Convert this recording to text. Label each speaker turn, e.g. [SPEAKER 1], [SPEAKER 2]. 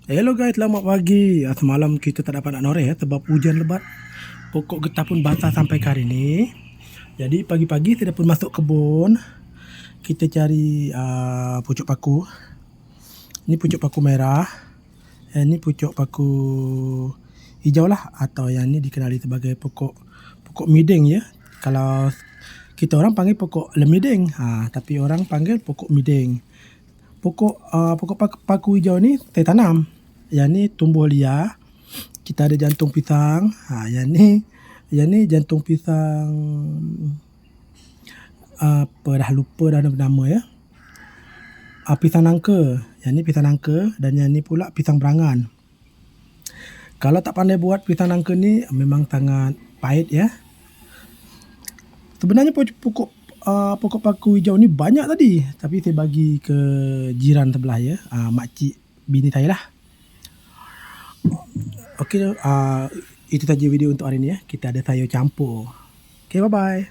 [SPEAKER 1] Hello guys, selamat pagi. Semalam kita tak dapat nak noreh sebab hujan lebat. Pokok getah pun basah sampai ke hari ni. Jadi pagi-pagi kita pun masuk kebun. Kita cari pucuk paku. Ini pucuk paku merah. Ini pucuk paku hijau lah, atau yang ni dikenali sebagai pokok miding ya. Kalau kita orang panggil pokok lemiding, tapi orang panggil pokok miding. Pokok paku hijau ni saya tanam. Yang ni tumbuh liar. Kita ada jantung pisang. Yang ni jantung pisang, apa dah lupa dah nama ya. Pisang nangka. Yang ni pisang nangka, dan yang ni pula pisang berangan. Kalau tak pandai buat pisang nangka ni memang sangat pahit ya. Sebenarnya pokok paku hijau ni banyak tadi, tapi saya bagi ke jiran sebelah ya, makcik bini saya lah. Okey, itu saja video untuk hari ni ya. Kita ada sayur campur. Okey, bye bye.